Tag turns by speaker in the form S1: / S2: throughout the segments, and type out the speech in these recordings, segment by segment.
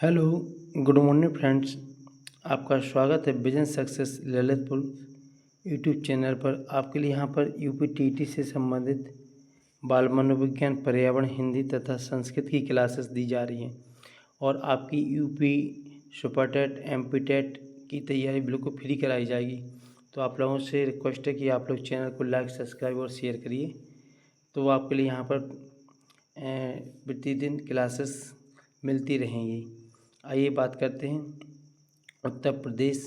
S1: Hello, good morning friends. आपका स्वागत है business success Lalitpur YouTube channel पर। आपके लिए यहाँ पर यूपी से संबंधित बाल मनोविज्ञान, पर्यावरण, हिंदी तथा संस्कृत की क्लासेस दी जा रही हैं और आपकी UP super TET, MP TET की तैयारी बिल्कुल फ्री कराई जाएगी। तो आप लोगों से रिक्वेस्ट है कि आप लोग चैनल को लाइक, सब्सक्राइब और शेयर करिए। तो आपके लिए यहाँ पर प्रतिदिन क्लासेस मिलती रहेंगी। आइए बात करते हैं उत्तर प्रदेश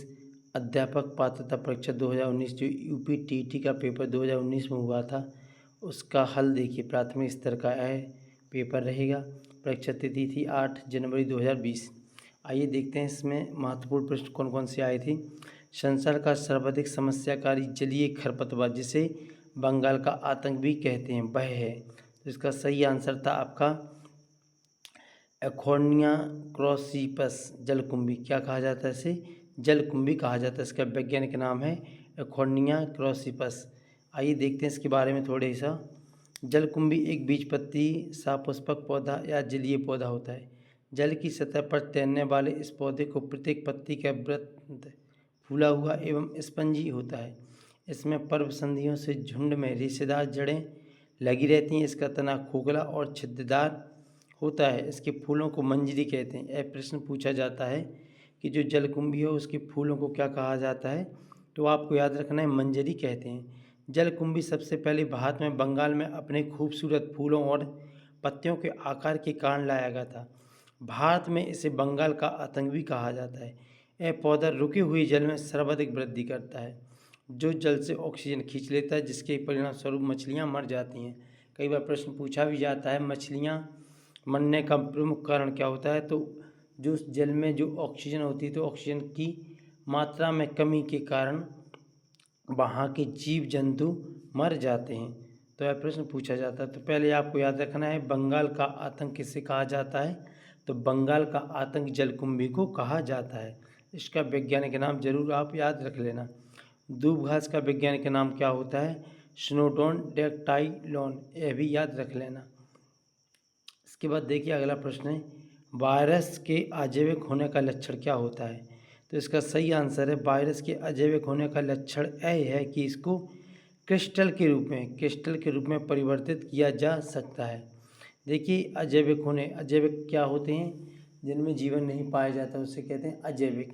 S1: अध्यापक पात्रता परीक्षा 2019 जो यूपी टीटी का पेपर 2019 में हुआ था, उसका हल देखिए। प्राथमिक स्तर का पेपर रहेगा। परीक्षा तिथि थी 8 जनवरी 2020। आइए देखते हैं इसमें महत्वपूर्ण प्रश्न कौन कौन से आए थे। संसार का सर्वाधिक समस्याकारी जलीय खरपतवार, जिसे बंगाल का आतंक भी कहते हैं, वह है। तो इसका सही आंसर था आपका एखोर्निया क्रॉसिपस जलकुंभी। क्या कहा जाता है इसे? जलकुंभी कहा जाता है। इसका वैज्ञानिक नाम है एखोर्निया क्रॉसिपस। आइए देखते हैं इसके बारे में थोड़े सा। जलकुंभी एक बीजपत्री सपुष्पक पौधा या जलीय पौधा होता है। जल की सतह पर तैरने वाले इस पौधे को प्रत्येक पत्ती का वृत्त फूला हुआ एवं स्पंजी होता है। इसमें पर्व संधियों से झुंड में रेशेदार जड़ें लगी रहती हैं। इसका तना खोखला और छिद्रदार होता है। इसके फूलों को मंजरी कहते हैं। यह प्रश्न पूछा जाता है कि जो जलकुंभी है उसके फूलों को क्या कहा जाता है, तो आपको याद रखना है मंजरी कहते हैं। जलकुंभी सबसे पहले भारत में बंगाल में अपने खूबसूरत फूलों और पत्तियों के आकार के कारण लाया गया था। भारत में इसे बंगाल का आतंक भी कहा जाता है। यह पौधा रुके हुए जल में सर्वाधिक वृद्धि करता है, जो जल से ऑक्सीजन खींच लेता है, जिसके परिणाम स्वरूप मछलियाँ मर जाती हैं। कई बार प्रश्न पूछा भी जाता है मछलियाँ मरने का प्रमुख कारण क्या होता है, तो जो जल में जो ऑक्सीजन होती है, तो ऑक्सीजन की मात्रा में कमी के कारण वहाँ के जीव जंतु मर जाते हैं। तो यह प्रश्न पूछा जाता है। तो पहले आपको याद रखना है बंगाल का आतंक किसे कहा जाता है, तो बंगाल का आतंक जलकुंभी को कहा जाता है। इसका वैज्ञानिक नाम जरूर आप याद रख लेना। दूब घास का वैज्ञानिक नाम क्या होता है? स्नोडोन डेक्टाइलॉन। यह भी याद रख लेना। इसके बाद देखिए अगला प्रश्न है, वायरस के अजैविक होने का लक्षण क्या होता है? तो इसका सही आंसर है वायरस के अजैविक होने का लक्षण यह है कि इसको क्रिस्टल के रूप में परिवर्तित किया जा सकता है। देखिए अजैविक क्या होते हैं? जिनमें जीवन नहीं पाया जाता उसे कहते हैं अजैविक।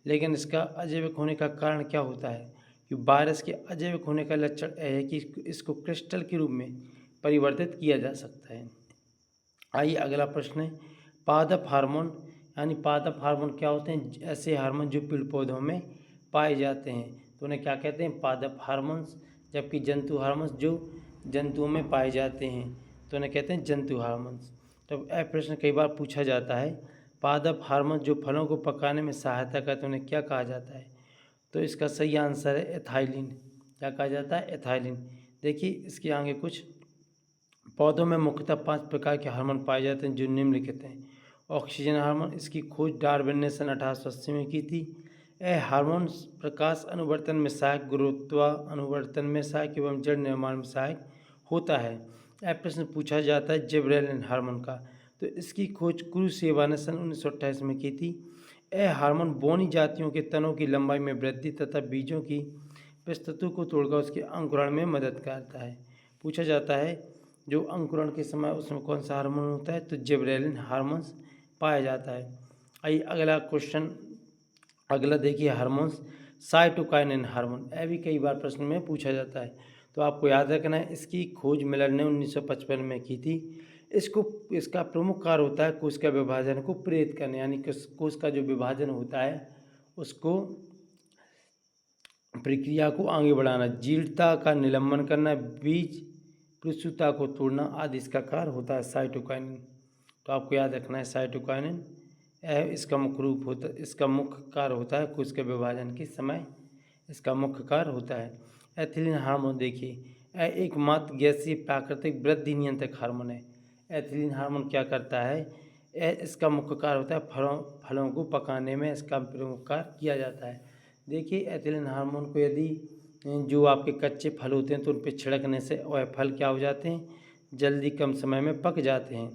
S1: लेकिन इसका अजैविक होने का कारण क्या होता है कि वायरस के अजैविक होने का लक्षण यह है कि इसको क्रिस्टल के रूप में परिवर्तित किया जा सकता है। आइए अगला प्रश्न है, पादप हार्मोन पादप हार्मोन क्या होते हैं? ऐसे हार्मोन जो पेड़ पौधों में पाए जाते हैं, तो उन्हें क्या कहते हैं? पादप हार्मोन्स। जबकि जंतु हार्मोन्स जो जंतुओं में पाए जाते हैं, तो उन्हें कहते हैं जंतु हार्मोन्स। तो यह प्रश्न कई बार पूछा जाता है, पादप हार्मोन जो फलों को पकाने में सहायता करते हैं, उन्हें क्या कहा जाता है? तो इसका सही आंसर है एथाइलिन। क्या कहा जाता है? एथाइलिन। देखिए इसके आगे कुछ पौधों में मुख्यतः 5 प्रकार के हार्मोन पाए जाते हैं जो निम्नलिखित हैं। ऑक्सीजन हार्मोन, इसकी खोज डार्विन ने सन 1880 में की थी। यह हार्मोन प्रकाश अनुवर्तन में सहायक, गुरुत्वानुवर्तन में सहायक एवं जड़ निर्माण में सहायक होता है। यह प्रश्न पूछा जाता है जिबरेलिन हार्मोन का, तो इसकी खोज क्रूसेवा ने सन 1928 में की थी। यह हार्मोन बोनी जातियों के तनों की लंबाई में वृद्धि तथा बीजों की प्रस्तुति को तोड़कर उसके अंकुरण में मदद करता है। पूछा जाता है जो अंकुरण के समय उसमें कौन सा हार्मोन होता है, तो जिबरेलिन हार्मोन्स पाया जाता है। आइए अगला क्वेश्चन, अगला देखिए हार्मोन्स, साइटोकाइनिन हार्मोन। यह भी कई बार प्रश्न में पूछा जाता है, तो आपको याद रखना है इसकी खोज मिलर ने 1955 में की थी। इसका प्रमुख कार्य होता है कोश का विभाजन को प्रेरित करने, यानी कोश का जो विभाजन होता है उसको प्रक्रिया को आगे बढ़ाना, जीर्णता का निलंबन करना, बीज प्रसूता को तोड़ना आदि इसका कार्य होता है साइटोकाइनिन। तो आपको याद रखना है साइटोकाइनिन इसका मुख्य कार्य होता है कोश के विभाजन के समय इसका मुख्य कार्य होता है। एथिलीन हार्मोन देखिए, यह एकमात्र गैसीय प्राकृतिक वृद्धि नियंत्रक हार्मोन है। एथिलीन हार्मोन क्या करता है? इसका मुख्य कार्य होता है फलों को पकाने में इसका प्रमुख कार्य किया जाता है। देखिए एथिलीन हार्मोन को यदि जो आपके कच्चे फल होते हैं तो उन पर छिड़कने से वह फल क्या हो जाते हैं? जल्दी कम समय में पक जाते हैं।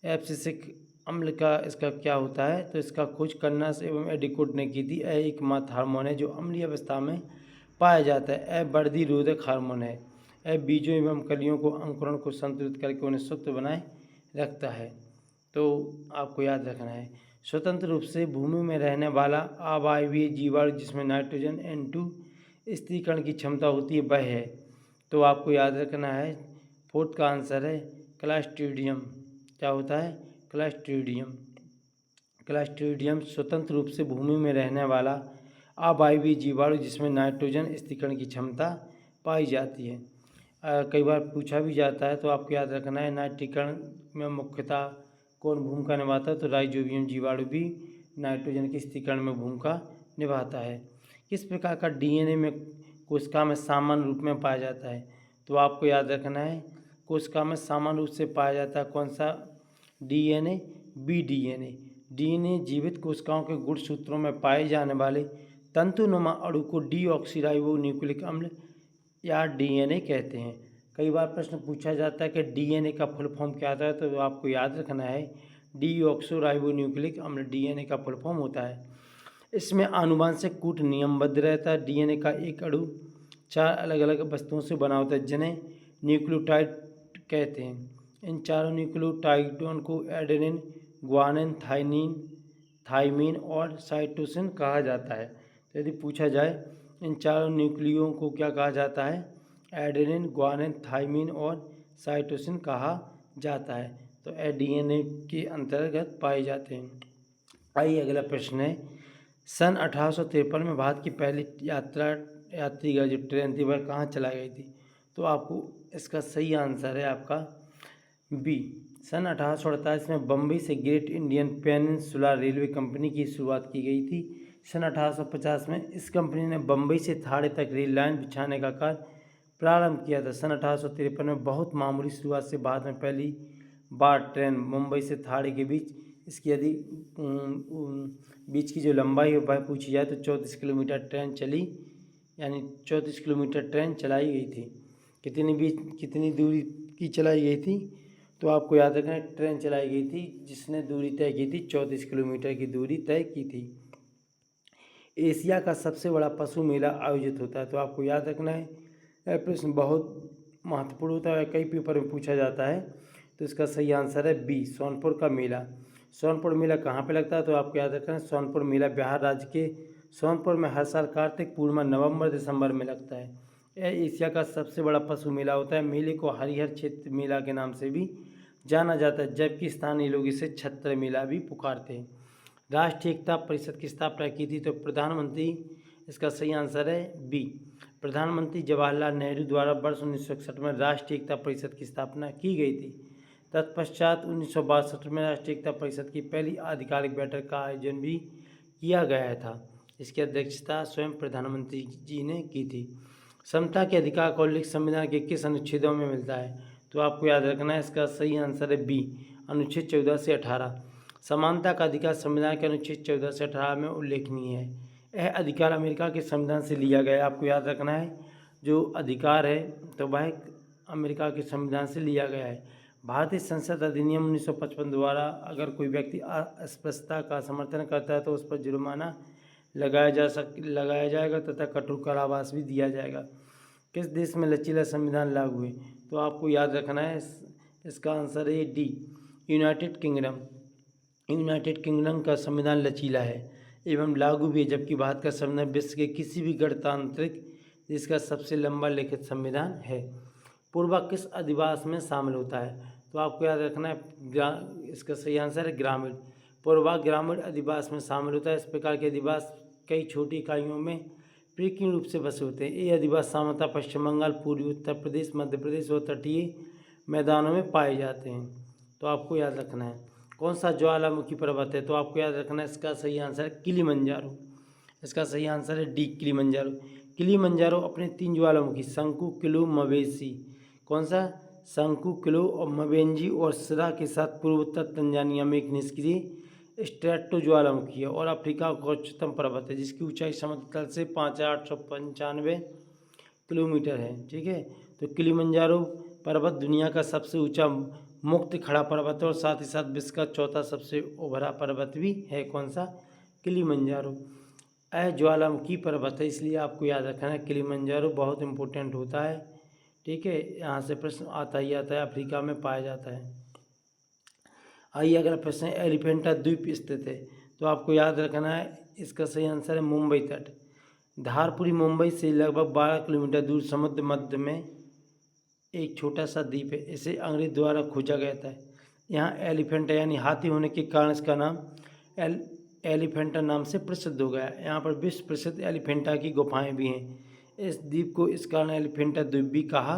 S1: एब्सिसिक अम्ल का इसका क्या होता है, तो इसका खोज कर्नस एवं एडिकोट ने की थी। एकमात्र हार्मोन है जो अम्लीय अवस्था में पाया जाता है। वृद्धि रोधक हार्मोन है। बीजों एवं कलियों को अंकुरण को संतुलित करके उन्हें शुद्ध बनाए रखता है। तो आपको याद रखना है, स्वतंत्र रूप से भूमि में रहने वाला अवायवीय जीवाणु जिसमें नाइट्रोजन N2 स्थिरीकरण की क्षमता होती है वह है। तो आपको याद रखना है, फोर्थ का आंसर है क्लास्ट्रीडियम। क्या होता है? क्लास्ट्रीडियम। क्लास्ट्रीडियम स्वतंत्र रूप से भूमि में रहने वाला अवायवीय जीवाणु जिसमें नाइट्रोजन स्थिरीकरण की क्षमता पाई जाती है। कई बार पूछा भी जाता है, तो आपको याद रखना है नाइट्रीकरण में मुख्यतः कौन भूमिका निभाता है, तो राइजोबियम जीवाणु भी नाइट्रोजन के स्थिरीकरण में भूमिका निभाता है। किस प्रकार का डीएनए में कोशिका में सामान्य रूप में पाया जाता है, तो आपको याद रखना है कोशिका में सामान्य रूप से पाया जाता है कौन सा डीएनए? B DNA. डीएनए जीवित कोशिकाओं के गुणसूत्रों में पाए जाने वाले तंतुनुमा अणु को डीऑक्सीराइबो न्यूक्लिक अम्ल या डीएनए कहते हैं। कई बार प्रश्न पूछा जाता है कि डीएनए का फुल फॉर्म क्या होता है, तो आपको याद रखना है डीऑक्सोराइबो न्यूक्लिक अम्ल डीएनए का फुल फॉर्म होता है। इसमें आनुवंशिक कूट नियमबद्ध रहता है। डीएनए का एक अणु 4 अलग अलग वस्तुओं से बना होता है जिन्हें न्यूक्लियोटाइड कहते हैं। इन चारों न्यूक्लियोटाइडों को एडेनिन, ग्वानिन, थाइमीन और साइटोसिन कहा जाता है। तो यदि पूछा जाए इन चारों न्यूक्लियो को क्या कहा जाता है? एडेनिन, ग्वानिन, थाइमीन और साइटोसिन कहा जाता है। तो डीएनए के अंतर्गत पाए जाते हैं। आइए अगला प्रश्न है, सन 1853 में भारत की पहली यात्री जो ट्रेन थी वह कहाँ चलाई गई थी? तो आपको इसका सही आंसर है आपका बी। सन 1848 में बम्बई से great Indian peninsula railway company की शुरुआत की गई थी। सन 1850 में इस कंपनी ने बम्बई से थाड़े तक रेल लाइन बिछाने का कार्य प्रारंभ किया था। सन 1853 में बहुत मामूली शुरुआत से बाद में पहली बार ट्रेन मुंबई से थाड़े के बीच इसकी यदि बीच की जो लंबाई है वह पूछी जाए तो 34 किलोमीटर ट्रेन चली, यानी 34 किलोमीटर ट्रेन चलाई गई थी। कितनी दूरी की चलाई गई थी? तो आपको याद रखना है ट्रेन चलाई गई थी जिसने दूरी तय की थी 34 किलोमीटर की दूरी तय की थी। एशिया का सबसे बड़ा पशु मेला आयोजित होता है। तो आपको याद रखना है, यह प्रश्न बहुत महत्वपूर्ण होता है, कई पेपर में पूछा जाता है। तो इसका सही आंसर है बी, सोनपुर का मेला। सोनपुर मेला कहाँ पे लगता है? तो आपको याद रखना है सोनपुर मेला बिहार राज्य के सोनपुर में हर साल कार्तिक पूर्णिमा नवंबर दिसंबर में लगता है। यह एशिया का सबसे बड़ा पशु मेला होता है। मेले को हरिहर क्षेत्र मेला के नाम से भी जाना जाता है, जबकि स्थानीय लोग इसे छत्र मेला भी पुकारते हैं। राष्ट्रीय एकता परिषद की स्थापना की थी? तो प्रधानमंत्री, इसका सही आंसर है बी, प्रधानमंत्री जवाहरलाल नेहरू द्वारा वर्ष 1961 में राष्ट्रीय एकता परिषद की स्थापना की गई थी। तत्पश्चात 1962 में राष्ट्रीय एकता परिषद की पहली आधिकारिक बैठक का आयोजन भी किया गया था। इसकी अध्यक्षता स्वयं प्रधानमंत्री जी ने की थी। समता के अधिकार का उल्लेख संविधान के किस अनुच्छेदों में मिलता है? तो आपको याद रखना है इसका सही आंसर है बी, अनुच्छेद 14 से 18। समानता का अधिकार संविधान के अनुच्छेद 14 से 18 में उल्लेखनीय है। यह अधिकार अमेरिका के संविधान से लिया गया है। आपको याद रखना है जो अधिकार है तो वह अमेरिका के संविधान से लिया गया है। भारतीय संसद अधिनियम 1955 द्वारा अगर कोई व्यक्ति अस्पृश्यता का समर्थन करता है तो उस पर जुर्माना लगाया जाएगा तथा कठोर कारावास भी दिया जाएगा। किस देश में लचीला संविधान लागू हुए? तो आपको याद रखना है इसका आंसर है D, United kingdom. United kingdom का संविधान लचीला है एवं लागू भी है, जबकि भारत का संविधान विश्व के किसी भी गणतांत्रिक देश का सबसे लंबा लिखित संविधान है। पूर्वा किस अधिवास में शामिल होता है? तो आपको याद रखना है इसका सही आंसर है ग्रामीण। पूर्वा ग्रामीण अधिवास में शामिल होता है। इस प्रकार के अधिवास कई छोटी इकाइयों में परिकीर्ण रूप से बसे होते हैं। ये अधिवास सामान्यतः पश्चिम बंगाल, पूर्वी उत्तर प्रदेश, मध्य प्रदेश और तटीय मैदानों में पाए जाते हैं। तो आपको याद रखना है कौन सा ज्वालामुखी पर्वत है? तो आपको याद रखना है इसका सही आंसर है किलिमंजारो। इसका सही आंसर है डी, किलिमंजारो। किलिमंजारो अपने 3 ज्वालामुखी शंकु, किलु, मवेसी, कौन सा? शंकु, किलु और मवेंजी और सिरा के साथ पूर्वोत्तर तंजानिया में एक निष्क्रिय स्ट्रेटो ज्वालामुखी है और अफ्रीका का उच्चतम पर्वत है जिसकी ऊंचाई समुद्र तल से 5895 किलोमीटर है। ठीक है, तो किलिमंजारो पर्वत दुनिया का सबसे ऊंचा मुक्त खड़ा पर्वत है और साथ ही साथ विश्व का चौथा सबसे उभरा पर्वत भी है। कौन सा? किलिमंजारो। ज्वालामुखी पर्वत है, इसलिए आपको याद रखना है किलिमंजारो बहुत इंपॉर्टेंट होता है। ठीक है, यहाँ से प्रश्न आता ही आता है, अफ्रीका में पाया जाता है। आइए अगला प्रश्न है, एलिफेंटा द्वीप स्थित है, तो आपको याद रखना है इसका सही आंसर है मुंबई तट। धारपुरी मुंबई से लगभग 12 किलोमीटर दूर समुद्र मध्य में एक छोटा सा द्वीप है, इसे अंग्रेज द्वारा खोजा गया था। यहाँ एलिफेंटा यानी हाथी होने के कारण इसका नाम एलिफेंटा नाम से प्रसिद्ध हो गया। यहाँ पर विश्व प्रसिद्ध एलिफेंटा की गुफाएं भी हैं। इस द्वीप को इस कारण एलिफेंटा द्वीप भी कहा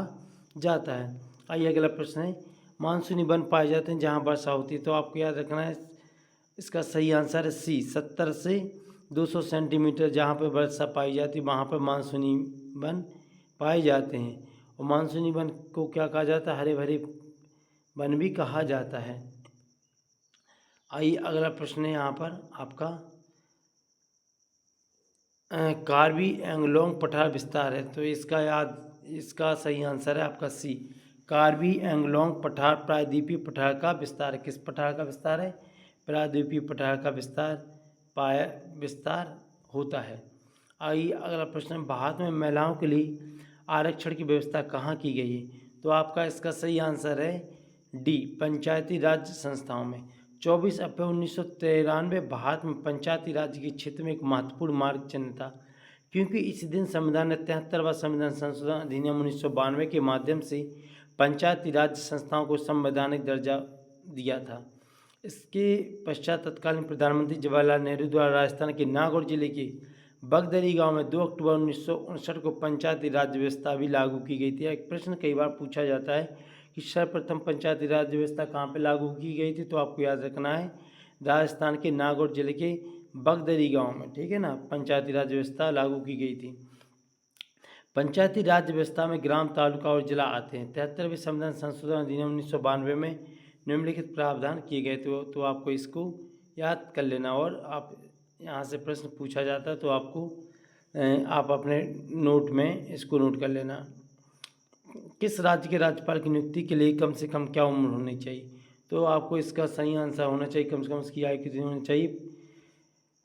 S1: जाता है। आइए अगला प्रश्न है, मानसूनी वन पाए जाते हैं जहाँ वर्षा होती है, तो आपको याद रखना है इसका सही आंसर है सी। 70 से 200 सेंटीमीटर जहाँ पर वर्षा पाई जाती है वहाँ पर मानसूनी वन पाए जाते हैं। और मानसूनी वन को क्या कहा जाता है? हरे भरे वन भी कहा जाता है। आइए अगला प्रश्न है यहाँ पर आपका, कार्बी एंगलोंग पठार विस्तार है, तो इसका सही आंसर है आपका सी। कार्बी एंगलोंग पठार प्रायद्वीपीय पठार का विस्तार है। किस पठार का विस्तार है? प्रायद्वीपीय पठार का विस्तार होता है। आइए अगला प्रश्न, भारत में महिलाओं के लिए आरक्षण की व्यवस्था कहाँ की गई है? तो आपका इसका सही आंसर है डी, पंचायती राज संस्थाओं में। 24 अप्रैल 1993 भारत में पंचायती राज के क्षेत्र में एक महत्वपूर्ण मार्ग चिन्ह था, क्योंकि इस दिन संविधान ने 73वां संविधान संशोधन अधिनियम 1992 के माध्यम से पंचायती राज संस्थाओं को संवैधानिक दर्जा दिया था। इसके पश्चात तत्कालीन प्रधानमंत्री जवाहरलाल नेहरू द्वारा राजस्थान के नागौर जिले के बगदरी गांव में 2 अक्टूबर 1959 को पंचायती राज व्यवस्था भी लागू की गई थी। एक प्रश्न कई बार पूछा जाता है कि सर्वप्रथम पंचायती राज व्यवस्था कहाँ पे लागू की गई थी, तो आपको याद रखना है राजस्थान के नागौर जिले के बगदरी गांव में। ठीक है ना, पंचायती राज व्यवस्था लागू की गई थी। पंचायती राज व्यवस्था में ग्राम, तालुका और जिला आते हैं। 73वें संविधान संशोधन अधिनियम 1992 में निम्नलिखित प्रावधान किए गए, तो आपको इसको याद कर लेना। और आप यहाँ से प्रश्न पूछा जाता है तो आप अपने नोट में इसको नोट कर लेना। किस राज्य के राज्यपाल की नियुक्ति के लिए कम से कम क्या उम्र होनी चाहिए? तो आपको इसका सही आंसर होना चाहिए कम से कम उसकी आयु कितनी होनी चाहिए?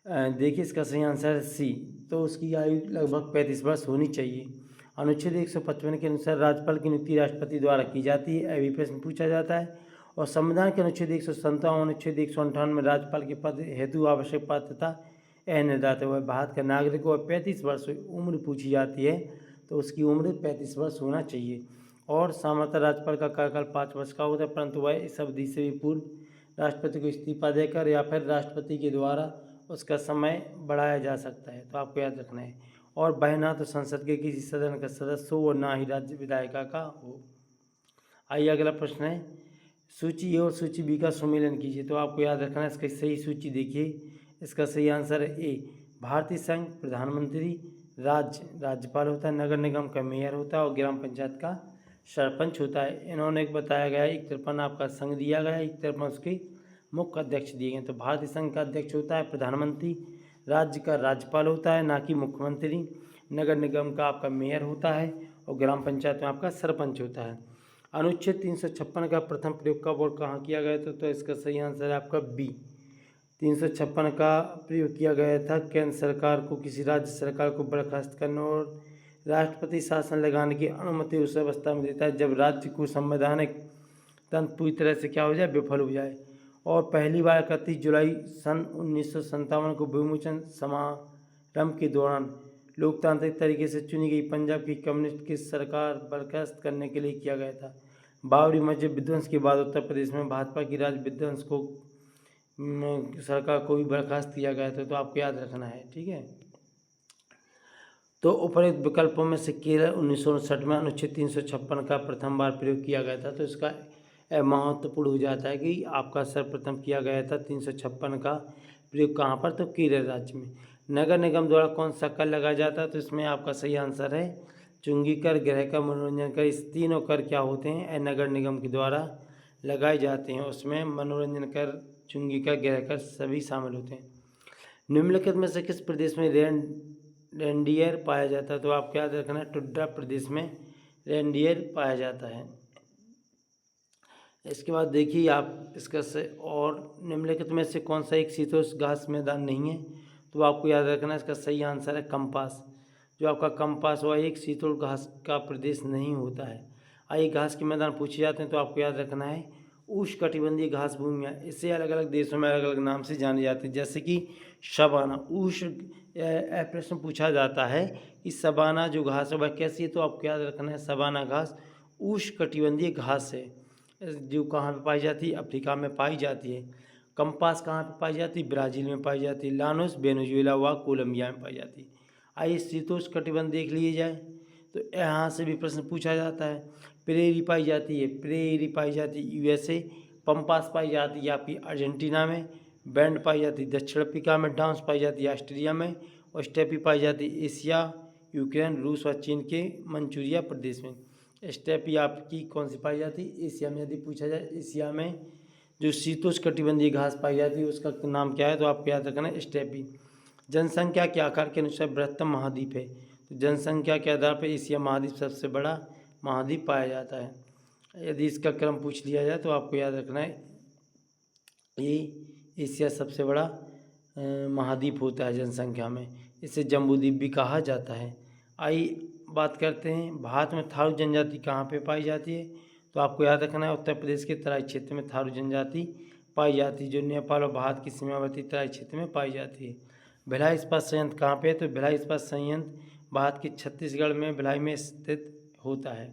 S1: देखिए इसका सही आंसर है सी, तो उसकी आयु लगभग 35 वर्ष होनी चाहिए। अनुच्छेद 155 के अनुसार राज्यपाल की नियुक्ति राष्ट्रपति द्वारा की जाती है, अभी प्रश्न पूछा जाता है। और संविधान के अनुच्छेद 157, अनुच्छेद 158 में राज्यपाल के पद हेतु आवश्यक पात्रता निर्धारित है, वह भारत का नागरिक और 35 वर्ष उम्र पूछी जाती है, तो उसकी उम्र 35 वर्ष होना चाहिए। और सामान्यतः राज्यपाल का कार्यकाल 5 वर्ष का होता है, परंतु वह इस अवधि से भी पूर्व राष्ट्रपति को इस्तीफा देकर या फिर राष्ट्रपति के द्वारा उसका समय बढ़ाया जा सकता है, तो आपको याद रखना है। और वह ना तो संसद के किसी सदन का सदस्य हो और ना ही राज्य विधायिका का हो। आइए अगला प्रश्न है, सूची ए और सूची बी का सम्मेलन कीजिए, तो आपको याद रखना है इसकी सही सूची देखिए। इसका सही आंसर है ए, भारतीय संघ प्रधानमंत्री, राज्यपाल होता है, नगर निगम का मेयर होता है और ग्राम पंचायत का सरपंच होता है। इन्होंने बताया गया है, एक तरफा आपका संघ दिया गया है, एक तरफा उसके मुख्य अध्यक्ष दिए गए। तो भारतीय संघ का अध्यक्ष होता है प्रधानमंत्री, राज्य का राज्यपाल होता है ना कि मुख्यमंत्री, नगर निगम का आपका मेयर होता है और ग्राम पंचायत में आपका सरपंच होता है। अनुच्छेद 356 का प्रथम प्रयोग कब और कहाँ किया गया था? तो इसका सही आंसर है आपका बी। 356 का प्रयोग किया गया था केंद्र सरकार को किसी राज्य सरकार को बर्खास्त करने और राष्ट्रपति शासन लगाने की अनुमति उस अवस्था में देता है जब राज्य को संवैधानिक तंत्र पूरी तरह से क्या हो जाए, विफल हो जाए। और पहली बार 31 जुलाई सन 1957 को विमोचन समारंभ के दौरान लोकतांत्रिक तरीके से चुनी गई पंजाब की कम्युनिस्ट की सरकार बर्खास्त करने के लिए किया गया था। बाबरी मस्जिद विध्वंस के बाद उत्तर प्रदेश में भाजपा की राज विध्वंस को सरकार को भी बर्खास्त किया गया था, तो आपको याद रखना है। ठीक है, तो उपरोक्त विकल्पों में से केरल 1959 में अनुच्छेद 356 का प्रथम बार प्रयोग किया गया था, तो इसका महत्वपूर्ण हो जाता है कि आपका सर्वप्रथम किया गया था 356 का प्रयोग कहाँ पर? तो केरल राज्य में। नगर निगम द्वारा कौन सा कर लगाया जाता है? तो इसमें आपका सही आंसर है चुंगी कर, गृह कर, मनोरंजन कर। इस तीनों कर क्या होते हैं? नगर निगम के द्वारा लगाए जाते हैं। उसमें मनोरंजन कर, चुंगी कर, गृह कर सभी शामिल होते हैं। निम्नलिखित में से किस प्रदेश में रेंडियर पाया जाता है? तो आपको याद रखना है टुड्डा प्रदेश में रेंडियर पाया जाता है। इसके बाद देखिए आप इसका से और निम्नलिखित में से कौन सा एक शीतोष्ण घास मैदान नहीं है, तो आपको याद रखना है इसका सही आंसर है कंपास। जो आपका कंपास वह एक शीतोष्ण घास का प्रदेश नहीं होता है। आइए घास के मैदान पूछे जाते हैं तो आपको याद रखना है उष्णकटिबंधीय घास भूमियाँ, इसे अलग अलग देशों में अलग अलग नाम से जाने जाते हैं, जैसे कि सवाना। उष्ण प्रश्न पूछा जाता है कि सवाना जो घास है वह कैसी है, तो आपको याद रखना है सवाना घास उष्णकटिबंधीय घास है, जो कहाँ पे पाई जाती है, अफ्रीका में पाई जाती है। कंपास कहाँ पे पाई जाती है, ब्राज़ील में पाई जाती है। लानोस वेनेजुएला व कोलंबिया में पाई जाती है। आइए शीतोष्ण कटिबंध देख लिए जाए, तो यहाँ से भी प्रश्न पूछा जाता है। प्रेरी पाई जाती है, प्रेरी पाई जाती है यूएसए। पंपास पाई जाती है आपकी अर्जेंटीना में। बैंड पाई जाती है दक्षिण अफ्रीका में। डांस पाई जाती है ऑस्ट्रेलिया में। और स्टेपी पाई जाती है एशिया, यूक्रेन, रूस और चीन के मंचूरिया प्रदेश में। स्टेपी आपकी कौन सी पाई जाती है, एशिया में। यदि पूछा जाए एशिया में जो शीतोष्णकटिबंधीय घास पाई जाती है उसका नाम क्या है, तो आपको याद रखना है स्टेपी। जनसंख्या के आकार के अनुसार बृहत्तम महाद्वीप है, तो जनसंख्या के आधार पर एशिया महाद्वीप सबसे बड़ा महाद्वीप पाया जाता है। यदि इसका क्रम पूछ लिया जाए तो आपको याद रखना है ये एशिया सबसे बड़ा महाद्वीप होता है जनसंख्या में। इसे जम्बूद्वीप भी कहा जाता है। आइए बात करते हैं भारत में थारू जनजाति कहाँ पे पाई जाती है, तो आपको याद रखना है उत्तर प्रदेश के तराई क्षेत्र में थारू जनजाति पाई जाती है, जो नेपाल और भारत की सीमावर्ती तराई क्षेत्र में पाई जाती है। भिलाई इस्पात संयंत्र कहाँ पे है, तो भिलाई इस्पात संयंत्र भारत के छत्तीसगढ़ में भिलाई में स्थित होता है।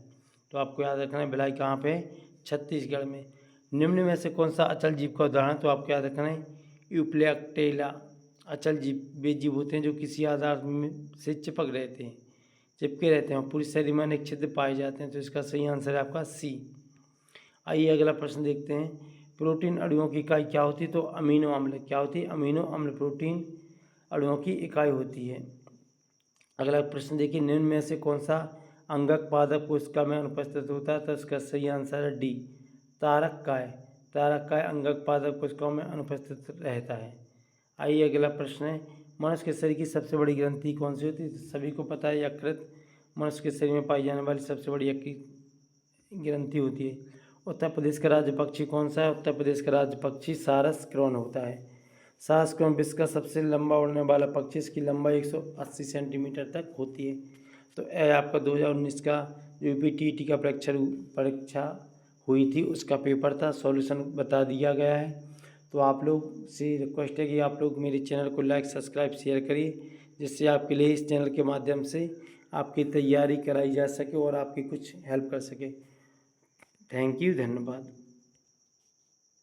S1: तो आपको याद रखना है भिलाई कहाँ पे है, छत्तीसगढ़ में। निम्न में से कौन सा अचल जीव का उदाहरण, तो आपको याद रखना है यूप्लेक्टेला। अचल जीव वे जीव होते हैं जो किसी आधार से चिपक रहते हैं, चिपके रहते हैं और पूरी शरीर में अनेक छिद्र पाए जाते हैं, तो इसका सही आंसर है आपका सी। आइए अगला प्रश्न देखते हैं। प्रोटीन अणुओं की इकाई क्या होती है, तो अमीनो अम्ल। क्या होती है, अमीनो अम्ल प्रोटीन अणुओं की इकाई होती है। अगला प्रश्न देखिए, निम्न में से कौन सा अंगक पादप कोशिका में अनुपस्थित होता है, तो इसका सही आंसर है डी, तारक काय। तारक काय अंगक पादप कोशिकाओं में अनुपस्थित रहता है। आइए अगला प्रश्न है, मनुष्य के शरीर की सबसे बड़ी ग्रंथि कौन सी होती है, सभी को पता है यकृत मनुष्य के शरीर में पाई जाने वाली सबसे बड़ी ग्रंथि होती है। उत्तर प्रदेश का राज्य पक्षी कौन सा है, उत्तर प्रदेश का राज्य पक्षी सारस क्रोन होता है। सारस क्रोन विश्व का सबसे लंबा उड़ने वाला पक्षी, इसकी लंबाई 180 सेंटीमीटर तक होती है। तो यह आपका 2019 का जो यूपीटीटी का परीक्षा हुई थी उसका पेपर था, सॉल्यूशन बता दिया गया है। तो आप लोग से रिक्वेस्ट है कि आप लोग मेरे चैनल को लाइक सब्सक्राइब शेयर करिए, जिससे आपके लिए इस चैनल के माध्यम से आपकी तैयारी कराई जा सके और आपकी कुछ हेल्प कर सके। थैंक यू, धन्यवाद।